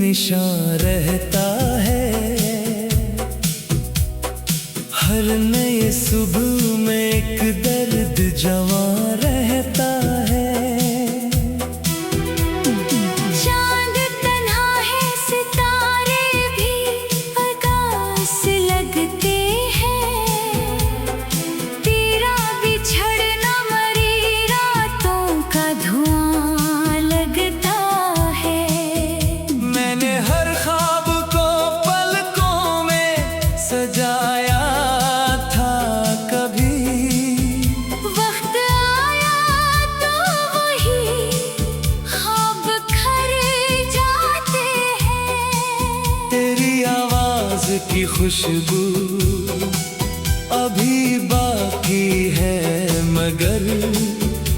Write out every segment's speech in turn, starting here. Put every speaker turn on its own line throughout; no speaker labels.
निशान रहता है। हर नए सुबह में एक दर्द जमा रहता है।
चांद तन्हा है, सितारे भी आकाश लगते हैं। तेरा बिछड़ना मरी रातों का धुआं लगता है।
मैंने हर ख्वाब को पलकों में सजाया था कभी।
वक्त आया तो वही ख्वाब खर जाते हैं।
तेरी आवाज की खुशबू अभी बाकी है, मगर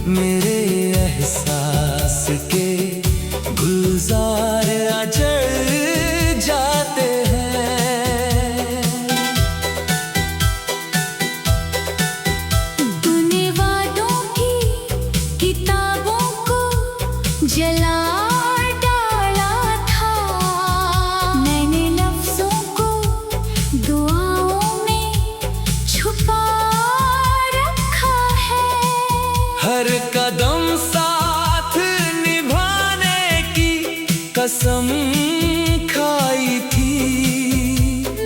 मेरे एहसास के गुलजार अजड़ जाते हैं।
तूने वादों की किताबों को जला डाला था। मैंने लफ्जों को दुआओं में छुपा रखा है।
हर कदम साथ निभाने की कसम खाई थी।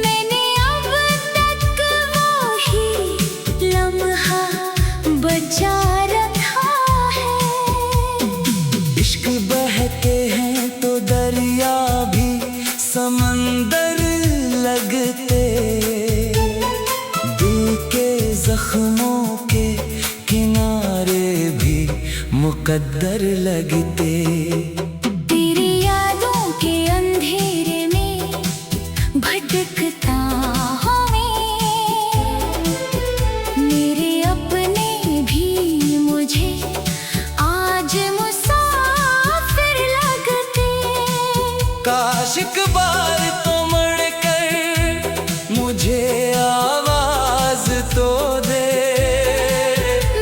मैंने अब तक वही लम्हा बचा रखा है।
इश्क बहते हैं तो दरिया भी समंदर लगते। दिल के जख्मों के किनारे भी मुकद्दर लगते।
तेरी यादों के अंधेरे में भटकता हूँ मैं। मेरे अपने भी मुझे आज मुसाफिर लगते।
काश एक बार तो मर कर मुझे आवाज तो दे।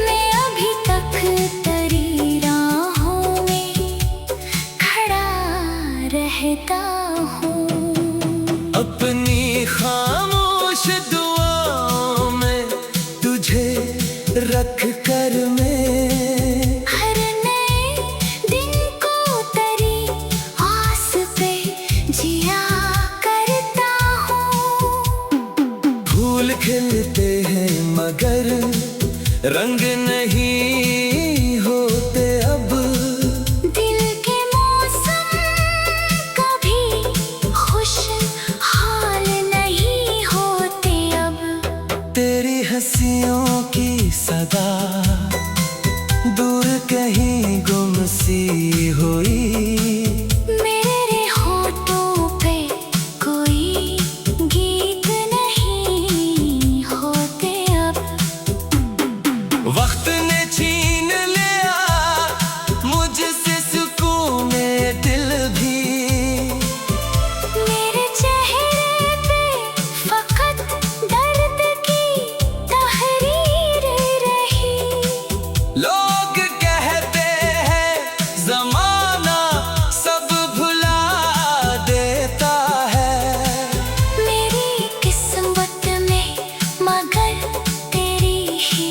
मैं अभी तक तेरी राहों में खड़ा रहता हूँ।
अपनी खामोश दुआओं में तुझे रख कर मैं
हर नए दिन को तेरी आस पे जिया करता हूँ।
फूल खिलते हैं मगर रंग नहीं होते अब।
दिल के मौसम कभी खुशहाल नहीं होते अब।
तेरी हंसियों की सदा दूर कहीं गुम सी हुई।
मेरे होठों पे कोई गीत नहीं होते अब।
वक्त ने छीन लिया मुझसे सुकून दिल भी।
मेरे चेहरे पे फकत दर्द की तहरीर रही।
लोग कहते हैं जमाना सब भुला देता है।
मेरी किस्मत में मगर तेरी ही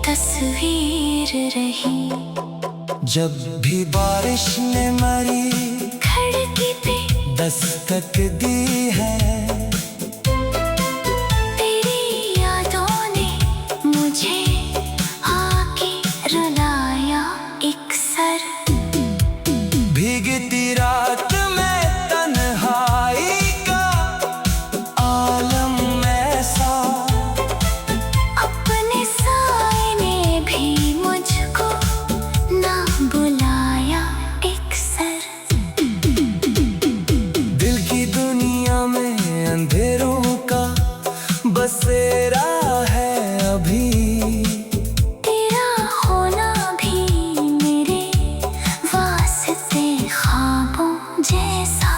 तस्वीर रही।
जब भी बारिश ने मरी
खिड़की पे
दस्तक दी है।
तेरी यादों ने मुझे आके रुलाया एक सर।
भीगती रात में तन्हाई का आलम ऐसा।
अपने साए ने भी मुझको ना बुलाया एक सर।
दिल की दुनिया में अंधेरों का बसेरा है अभी।
तेरा होना भी मेरे वास्ते ख्वाबों जैसा।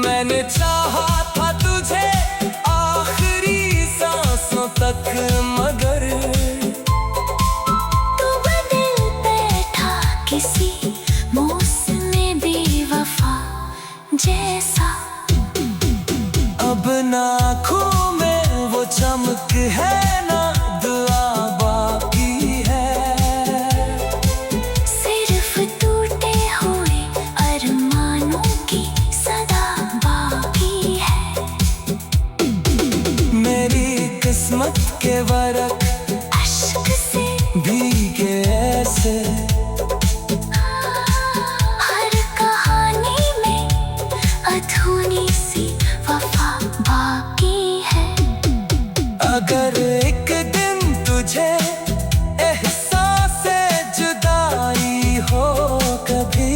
मैंने चाहा था तुझे आखिरी सांसों तक, मगर
तू बदल बैठा किसी मौसम में बेवफा।
किस्मत के वरक
अश्क से
भीगे ऐसे।
हर कहानी में अधूरी सी वफा बाकी है।
अगर एक दिन तुझे एहसास जुदाई हो कभी,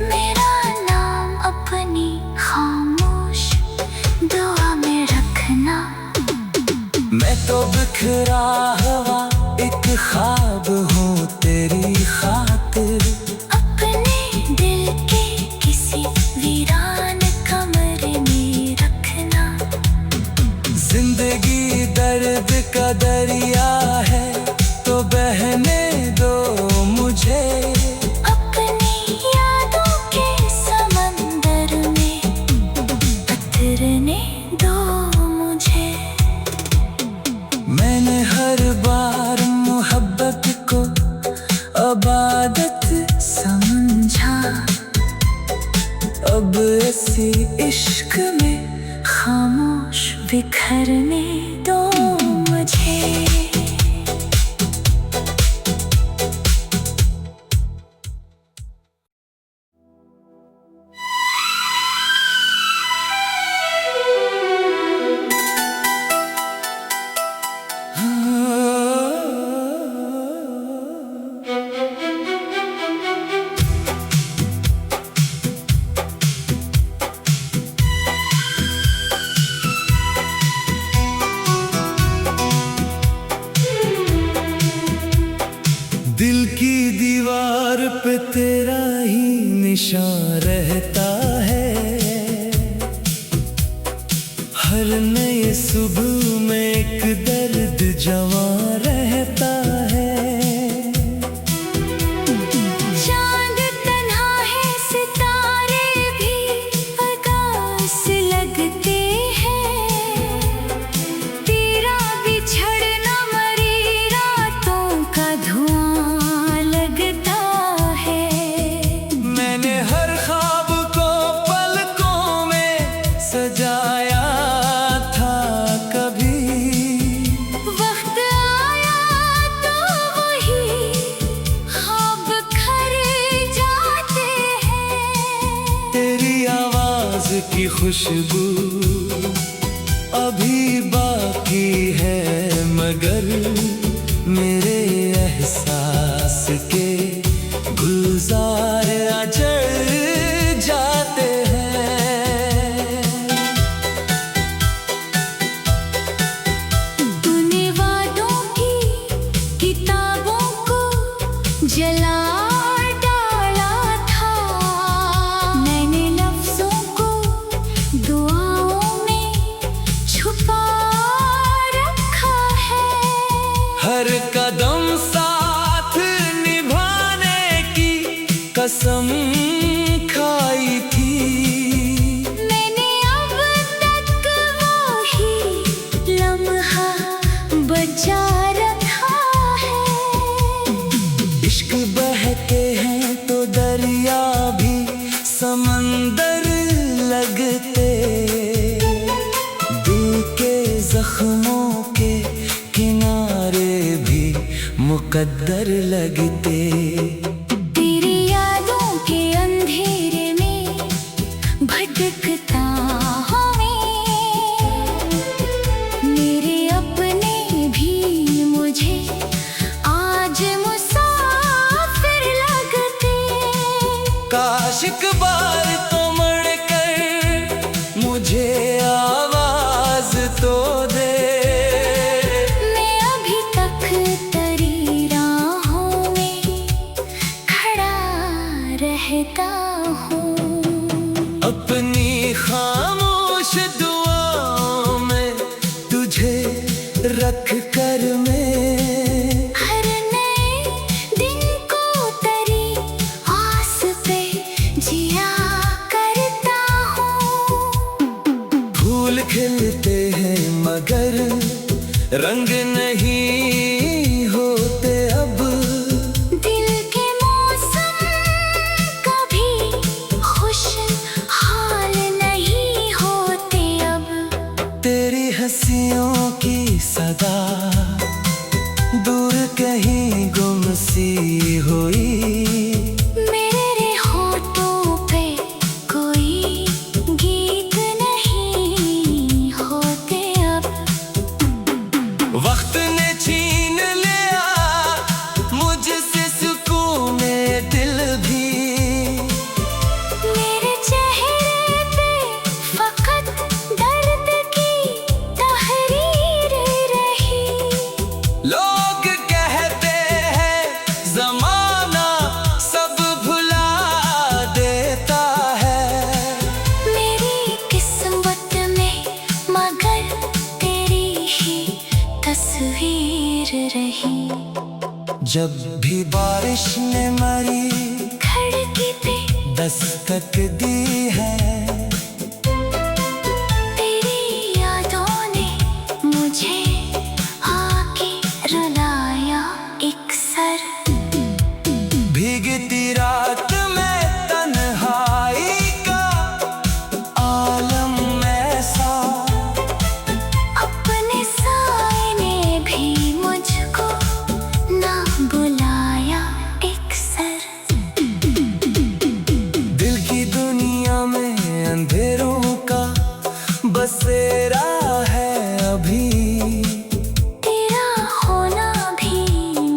मेरा नाम अपनी खामोश दुआ में रखना।
मैं तो बिखरा हुआ एक ख्वाब हूँ तेरी खातिर।
अपने दिल के किसी वीरान कमरे में रखना।
जिंदगी दर्द का दरिया है तो बहने दो मुझे।
अपनी यादों के समंदर में उतरने दो मुझे।
मैंने हर बार मोहब्बत को इबादत समझा, अब इसी इश्क में
खामोश बिखरने दो मुझे।
दिल की दीवार पे तेरा ही निशान रहता है। हर नए सुबह में एक दर्द जवां रहता है।
चांद तन्हा है, सितारे भी आकाश लगते हैं। तेरा बिछड़ना मरी रातों का धुआं लगता है।
मैंने हर ख्वाब को पलकों में सजाया था कभी।
वक्त आया तो वही ख्वाब खर जाते हैं।
तेरी आवाज की खुशबू अभी बाकी है, मगर मेरे एहसास के गुलजार अजड़ जाते हैं।
तूने वादों की किताबों को जला डाला था। मैंने लफ्जों को दुआओं में छुपा रखा है।
हर कदम साथ निभाने की कसम खाई थी।
मैंने अब तक वही लम्हा बचा रखा है।
इश्क बहते हैं तो दरिया भी समंदर लगते। दिल के जख्मों के किनारे भी मुकद्दर लगते।
तेरी यादों के अंधेरे में भटकता हूँ मैं। मेरे अपने भी मुझे आज मुसाफिर लगते।
काश एक बार तो मर कर मुझे आवाज तो दे।
मैं अभी तक तेरी राहों में खड़ा रहता हूँ।
अपनी खामोश दुआओं में तुझे रख कर मैं
हर नए दिन को तेरी आस पे जिया करता हूँ।
फूल खिलते हैं मगर रंग नहीं होते अब।
दिल के मौसम कभी खुशहाल नहीं होते अब।
तेरी हंसियों की जब भी बारिश ने मरी
खिड़की पे
दस्तक दी है,
तेरी यादों ने मुझे आके रुलाया एक सर।
भीगती रात में तन्हाई का आलम ऐसा,
अपने साए ने भी मुझको ना बुलाया एक सर।
दिल की दुनिया में अंधेरों का बसेरा है अभी,
तेरा होना भी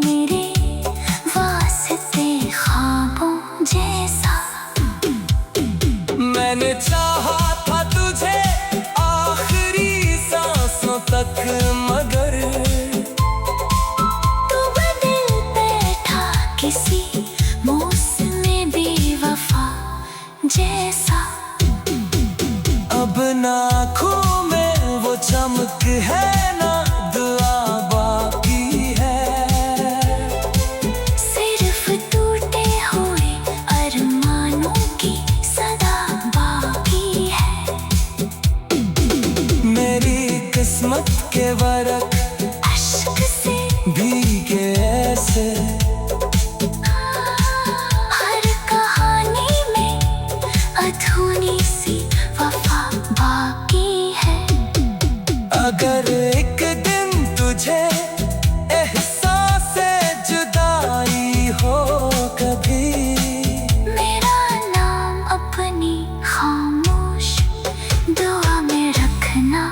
मेरे वास्ते ख्वाबों जैसा।
मैंने चाहा था तुझे आखिरी सांसों तक, मगर
तू बदल बैठा किसी मौसम बेवफा जैसा।
अब ना आँखों में वो चमक है, ना दुआ बाकी है।
सिर्फ टूटे हुए अरमानों की सदा बाकी है।
मेरी किस्मत के वरक
अश्क से
भीगे ऐसे,
हर कहानी में अधूरी सी वफा बाकी है।
अगर एक दिन तुझे एहसास जुदाई हो कभी,
मेरा नाम अपनी खामोश दुआ में रखना।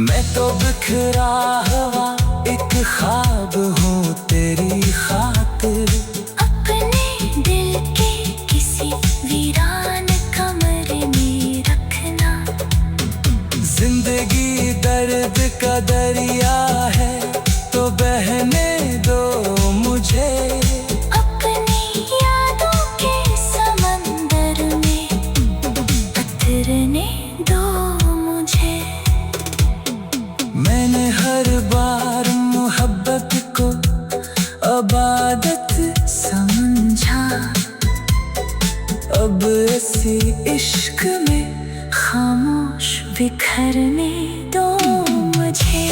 मैं तो बिखरा हुआ एक ख्वाब हूँ तेरी खातिर।
अपने दिल के किसी वीरान कमरे में रखना।
जिंदगी दर्द का दरिया है तो बहने दो मुझे,
अपनी यादों के समंदर में उतरने दो मुझे।
मैंने हर बार मोहब्बत को अबादत समझा, अब इसी इश्क में
खामोश बिखरने दो मुझे।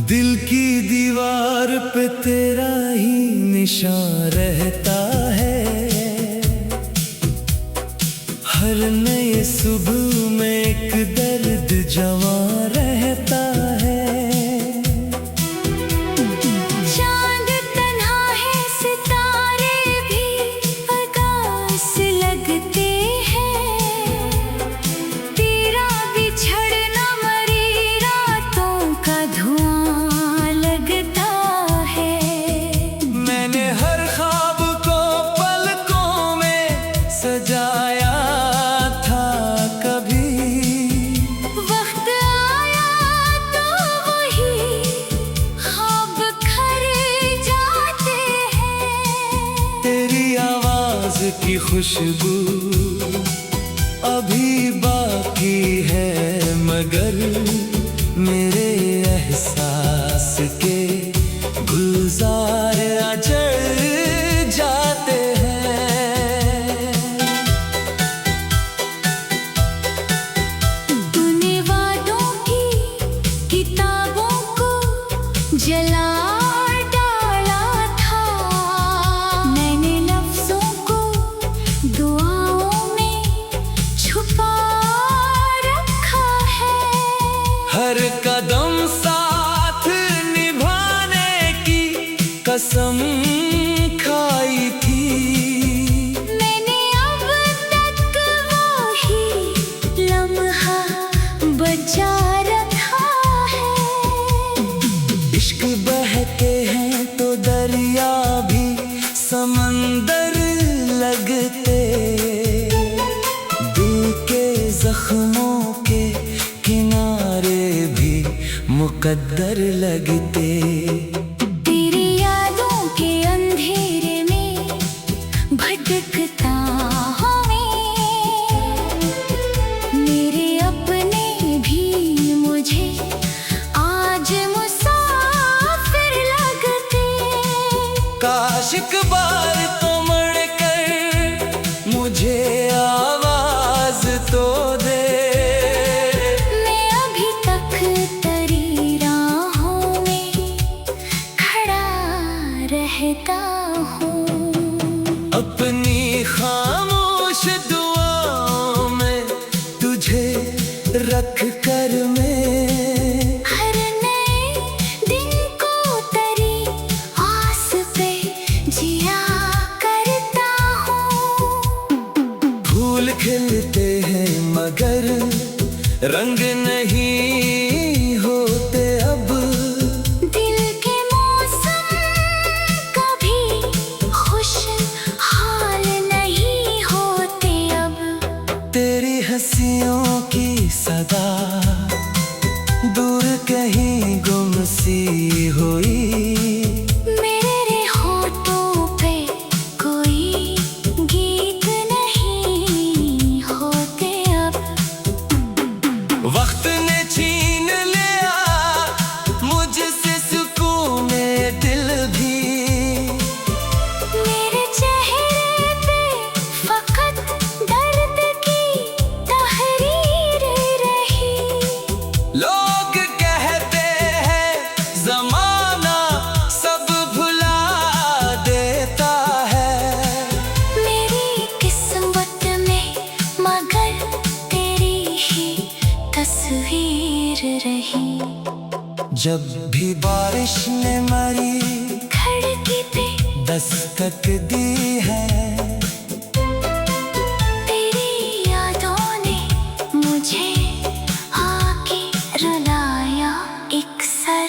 दिल की दीवार पे तेरा ही निशान रहता है, हर नए सुबह में एक दर्द जवां रहता है।
चांद तन्हा है, सितारे भी आकाश लगते हैं। तेरा बिछड़ना मरी रातों का धुआं लगता है।
मैंने हर ख्वाब को पलकों में सजाया था कभी,
वक्त आया तो वही ख्वाब खर जाते हैं।
तेरी आवाज की खुशबू अभी बाकी है, मगर मेरे एहसास के गुलजार अजड़ जाते हैं।
तूने वादों की किताबों को जला डाला था, मैंने लफ्जों को दुआओं में छुपा रखा है।
हर कदम साथ निभाने की कसम खाई थी,
मैंने अब तक वही लम्हा बचा रखा है।
इश्क मुकद्दर लगते।
तेरी यादों के अंधेरे में भटकता हूँ मेरे अपने भी मुझे आज मुसाफिर लगते।
काश एक बार तो मर कर मुझे आवाज तो दे।
मैं अभी तक तेरी राहों में खड़ा रहता हूँ।
अपनी खामोश दुआओं में तुझे रख कर मैं
हर नए दिन को तेरी आस पे जिया करता हूँ।
फूल खिलते हैं मगर रंग नहीं होते अब।
दिल के मौसम कभी खुशहाल नहीं होते अब।
तेरी हंसियों की सदा दूर कहीं गुम सी हुई।
मेरे होठों पे कोई गीत नहीं होते अब।
वक्त ने छीन लिया मुझसे सुकून दिल भी।
मेरे चेहरे पे फकत दर्द की तहरीर रही।
लोग कहते हैं जमाना सब भुला देता है।
मेरी किस्मत में मगर तेरी ही तस्वीर रही।
जब भी बारिश ने मरी
खिड़की पे
दस्तक दी है।
तेरी यादों ने मुझे आके रुलाया एक सर।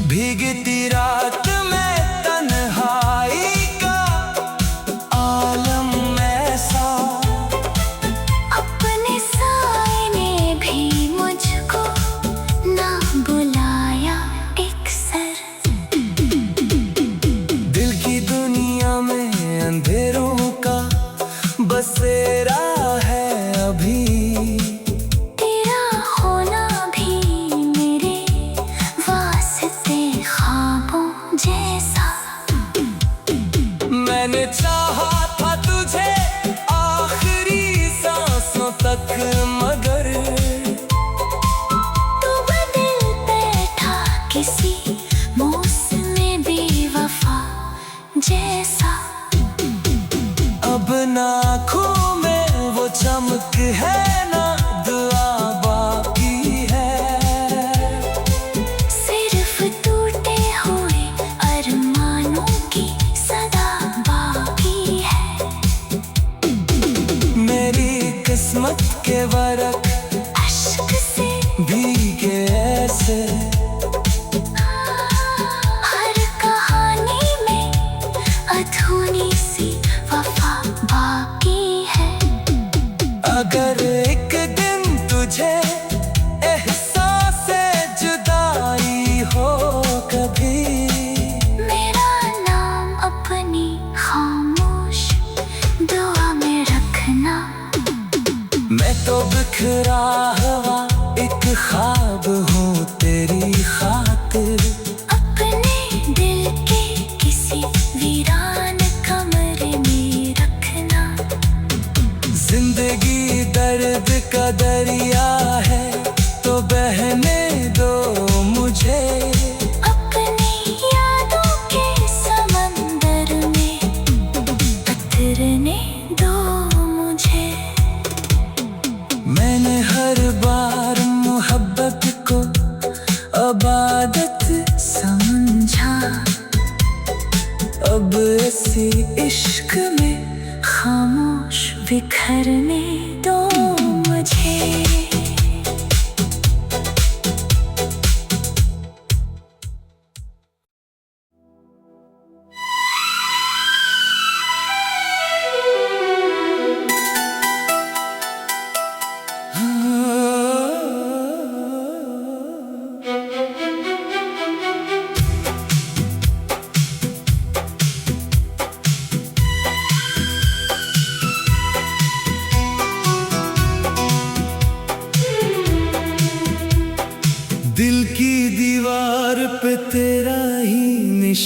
भीगती रात में तन्हाई का आलम ऐसा।
अपने साए ने भी मुझको ना बुलाया एक सर।
दिल की दुनिया में अंधेरों का बसेरा है अभी।
तेरा होना भी मेरे वास्ते ख्वाबों जैसा।
मैंने चाहा था तुझे आखिरी सांसों तक मगर
तू बदल बैठा किसी मौसम बेवफा जैसा।
अब ना आँखों में वो चमक है ना दुआ बाकी है।
सिर्फ टूटे हुए अरमानों की सदा बाकी है।
मेरी किस्मत के वरक
अश्क से
भीगे ऐसे।
हर कहानी में अधूरी सी वफा बाकी है।
अगर एक दिन तुझे एहसास जुदाई हो कभी।
मेरा नाम अपनी खामोश दुआ में रखना।
मैं तो बिखरा हुआ एक ख्वाब हूँ तेरी खातिर।
अपने दिल के किसी वीरान कमरे में रखना।
जिंदगी दर्द का दरिया है तो बहने दो मुझे।
अपनी यादों के समंदर में उतरने दो मुझे।
मैंने हर बार मोहब्बत को अबादत समझा। अब इसी इश्क में खामोश बिखरने दो मुझे।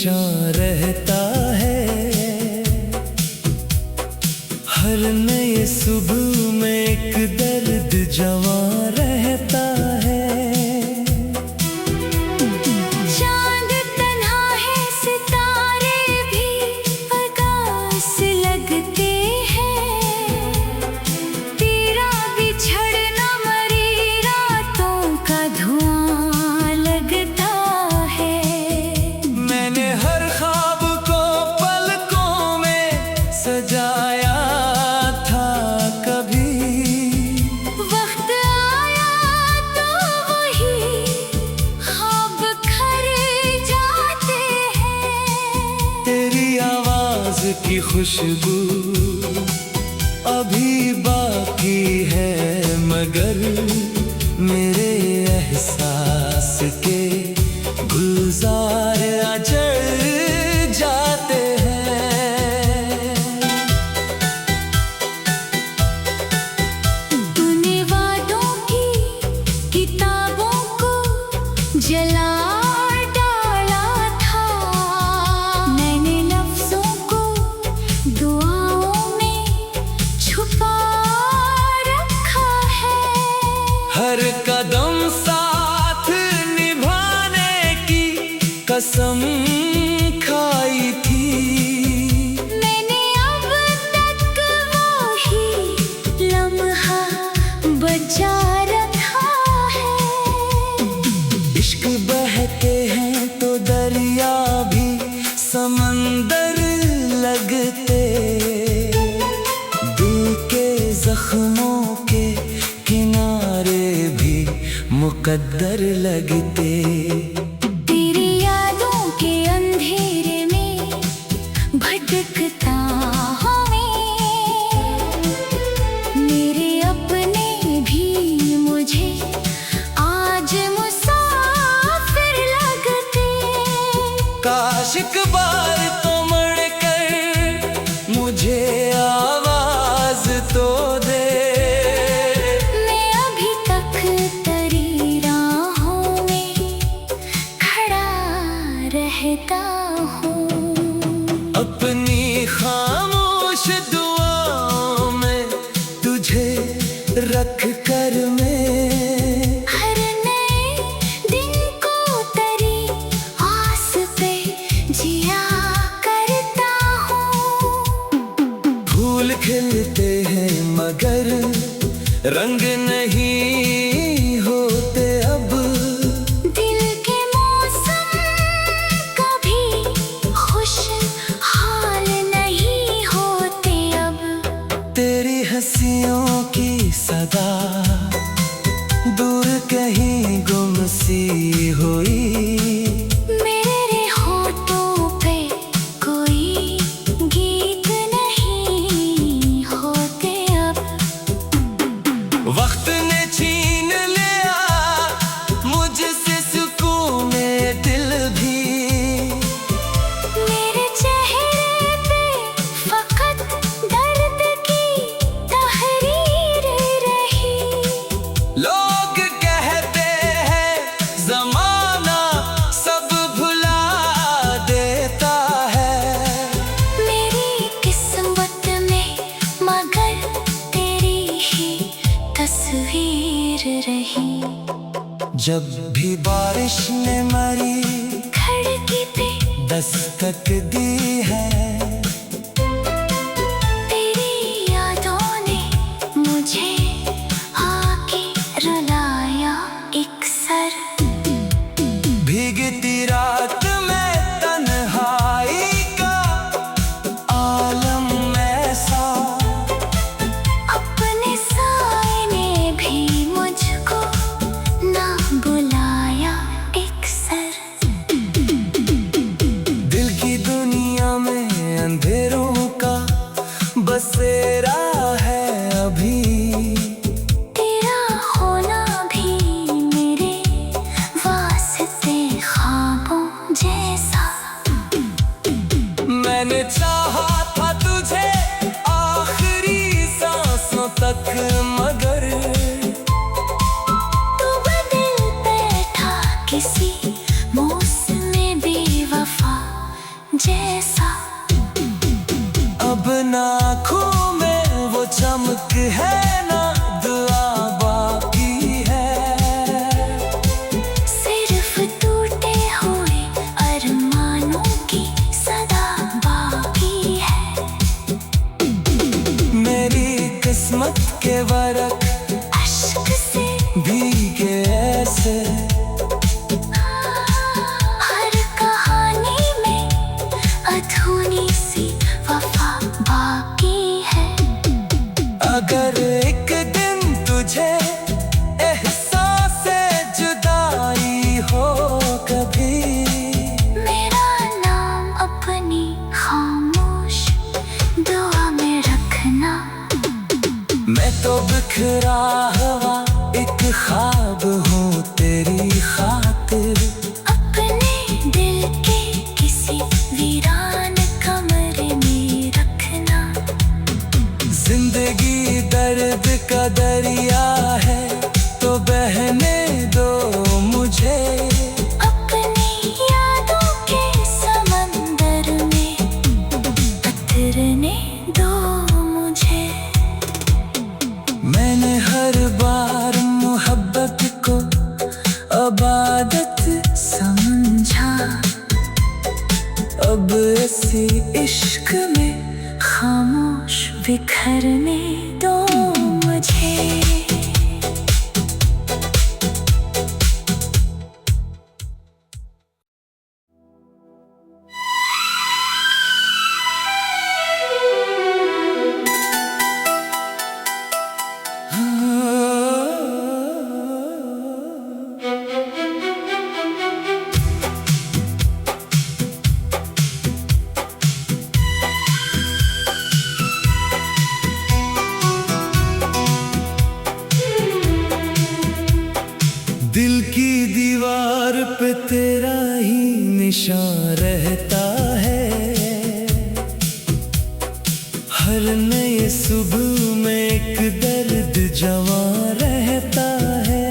निशान रहता है। हर नए सुबह में एक दर्द जमा रहता है।
चांद तन्हा है, सितारे भी आकाश लगते हैं। तेरा बिछड़ना मरी रातों का धुआं लगता है।
मैंने हर ख्वाब को पलकों में सजाया था कभी।
वक्त आया तो वही ख्वाब खर जाते हैं।
तेरी आवाज की खुशबू अभी बाकी है, मगर मेरे एहसास के गुलजार अजड़ जाते हैं।
तूने वादों की किताबों को जला डाला था। मैंने लफ्जों को दुआओं में छुपा रखा है।
हर कदम साथ निभाने की कसम खाई थी।
मैंने अब तक वही लम्हा बचा रखा है।
इश्क बहते हैं तो दरिया भी समंदर लगते। दिल के जख्मों के किनारे भी मुकद्दर लगते।
तेरी यादों के अंधेरे में भटकता हूँ मैं। मेरे अपने भी मुझे आज मुसाफिर लगते।
काश एक बार तो मर कर मुझे आवाज तो दे।
मैं अभी तक तेरी राहों में खड़ा रहता हूँ।
अपनी खामोश दुआओं में तुझे रख कर मैं
हर नए दिन को तेरी आस पे जिया करता हूँ।
फूल खिलते हैं मगर रंग नहीं होते अब।
दिल के मौसम कभी खुशहाल नहीं होते अब।
तेरी हंसियों की सदा दूर कहीं गुम सी हुई।
मेरे होठों पे कोई गीत नहीं होते अब।
वक्त ने छीन लिया मुझसे सुकून दिल भी।
मेरे चेहरे पे फकत दर्द की तहरीर रही।
लोग कहते हैं जमाना सब भुला देता है।
मेरी किस्मत में मगर तेरी ही तस्वीर रही।
जब भी बारिश ने मरी
खिड़की पे
दस्तक दी है।
तेरी यादों ने मुझे आके रुलाया एक सर।
भीगती रात में तन्हाई का आलम ऐसा।
अपने साए ने भी मुझको ना बुलाया एक सर।
दिल की दुनिया में अब ना आँखों में वो चमक है ना दुआ बाकी है।
सिर्फ टूटे हुए अरमानों की सदा बाकी है।
मेरी किस्मत के वरक
अश्क से
भीगे ऐसे,
हर कहानी में अधूरी सी वफा बाकी है।
अगर एक दिन तुझे एहसास जुदाई हो कभी,
मेरा नाम अपनी खामोश दुआ में रखना।
मैं तो बिखरा हुआ एक ख्वाब हूँ तेरी खातिर।
अपने दिल के किसी वीरान कमरे में रखना।
जिंदगी दर्द का दरिया है तो बहने दो मुझे।
अपनी यादों के समंदर में उतरने दो मुझे।
मैंने हर बार मोहब्बत को इबादत समझा, अब इसी इश्क में
खामोश बिखरने दो मुझे।
दिल की दीवार पे तेरा ही निशान रहता है। हर नई सुबह में एक दर्द जवां रहता है।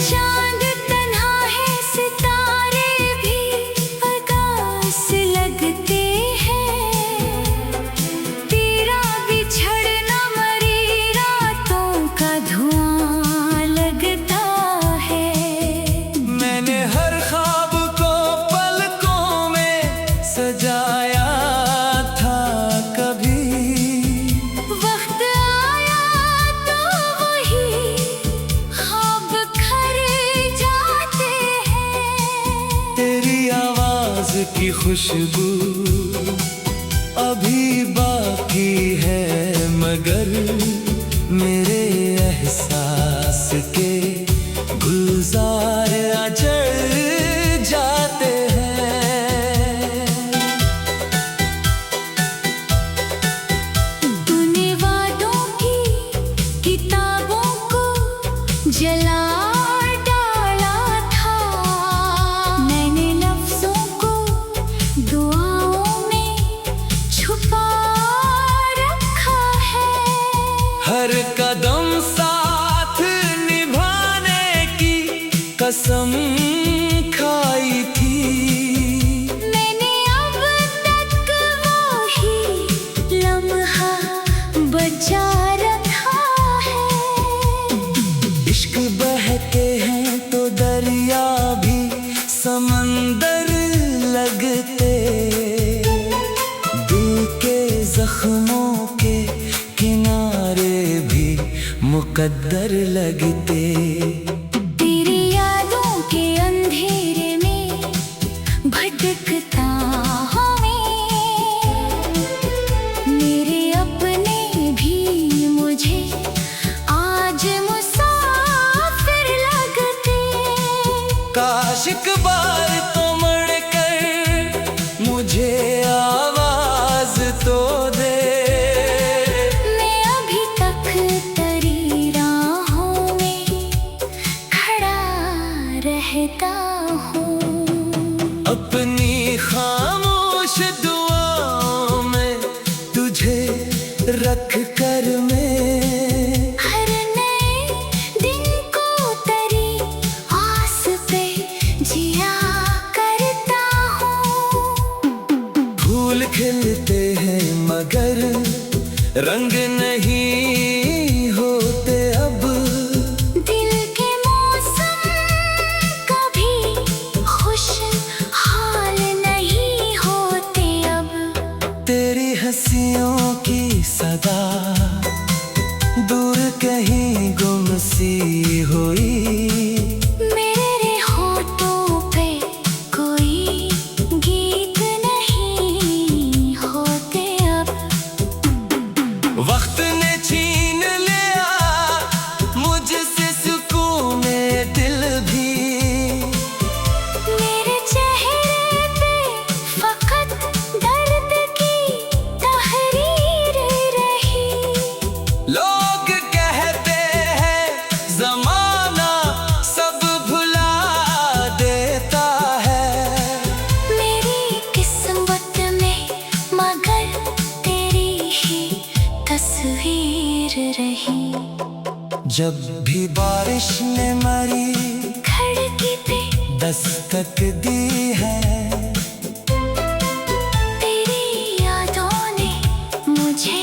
चांद तन्हा है, सितारे भी आकाश लगते हैं। तेरा बिछड़ना मरी रातों का धुआं लगता है।
मैंने हर ख्वाब को पलकों में सजाया था कभी।
वक्त आया तो वही ख्वाब खरे जाते हैं।
तेरी आवाज की खुशबू अभी बाकी है, मगर मेरे एहसास के गुलजार अजड़ जाते हैं।
तूने वादों की किताबों को जला डाला था। मैंने लफ्जों को दुआओं में छुपा रखा है।
हर कदम साथ निभाने की कसम खाई थी।
मैंने अब तक वही लम्हा बचा रखा है।
इश्क बहते हैं तो दरिया भी समंदर लगते। दिल के जख्मों के किनारे भी मुकद्दर लगते।
तेरी यादों के अंधेरे में भटकता हूँ मैं। मेरे अपने भी मुझे आज मुसाफिर लगते।
काश एक बार तो मुड़ कर मुझे आवाज तो दे।
मैं अभी तक तेरी राहों में
फूल खिलते हैं मगर रंग नहीं होते अब।
दिल के मौसम कभी खुशहाल नहीं होते अब।
तेरी हंसियों की सदा दूर कहीं गुम सी हुई।
मेरे होठों पे कोई गीत नहीं होते अब।
वक्त ने छीन लिया मुझसे सुकून दिल भी।
मेरे चेहरे पे फकत दर्द की तहरीर रही।
लोग कहते हैं जमाना सब भुला देता है।
मेरी किस्मत में मगर तेरी ही तस्वीर रही।
जब भी बारिश ने मरी
खिड़की पे
दस्तक दी है।
तेरी यादों ने मुझे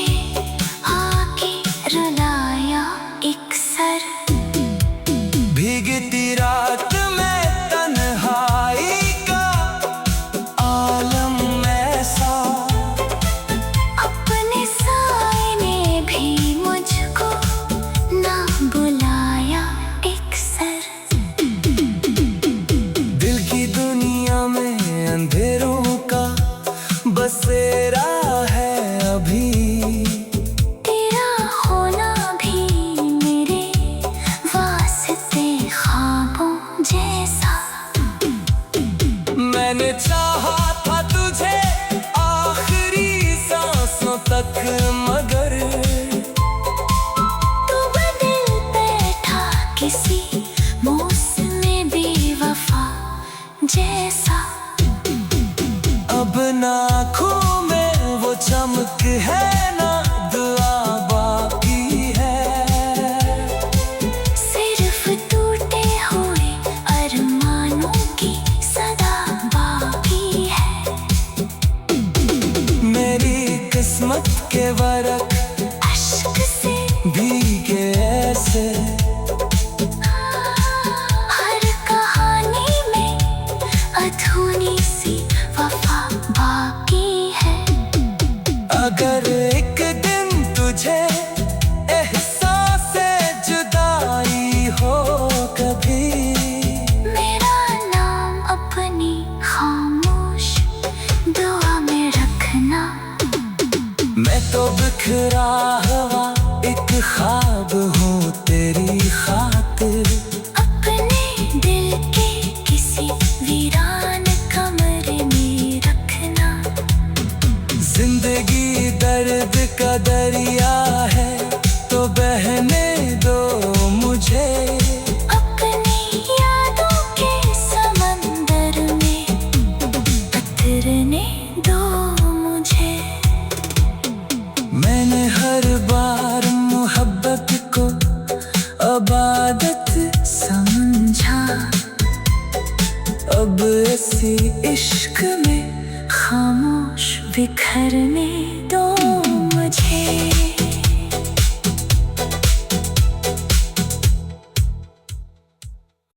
आके रुलाया एक सर।
भीगती रात में तन्हाई का आलम ऐसा।
अपने साए ने भी मुझको ना बुलाया एक सर।
दिल की दुनिया में अंधेरों का बसेरा है अभी।
तेरा होना भी मेरे वास्ते ख्वाबों जैसा।
मैंने चाहा था तुझे आखिरी सांसों तक मगर
तू बदल बैठा किसी मौसम बेवफा जैसा।
अब ना आँखों में वो चमक है ना दुआ बाकी है।
सिर्फ टूटे हुए अरमानों की सदा बाकी है।
मेरी किस्मत के वरक
अश्क से
भीगे ऐसे।
हर कहानी में अधूरी सी वफा बाकी है।
अगर एक दिन तुझे एहसास जुदाई हो कभी।
मेरा नाम अपनी खामोश दुआ में रखना।
मैं तो बिखरा हुआ एक ख्वाब हूँ तेरी खातिर।
अपने दिल के किसी वीरान कमरे में रखना।
जिंदगी दर्द का दरिया है तो बहने दो मुझे।
अपनी यादों के समंदर में उतरने दो मुझे।
मैंने हर बार मोहब्बत को अबादत समझा। अब इसी इश्क में खामोश बिखरने दो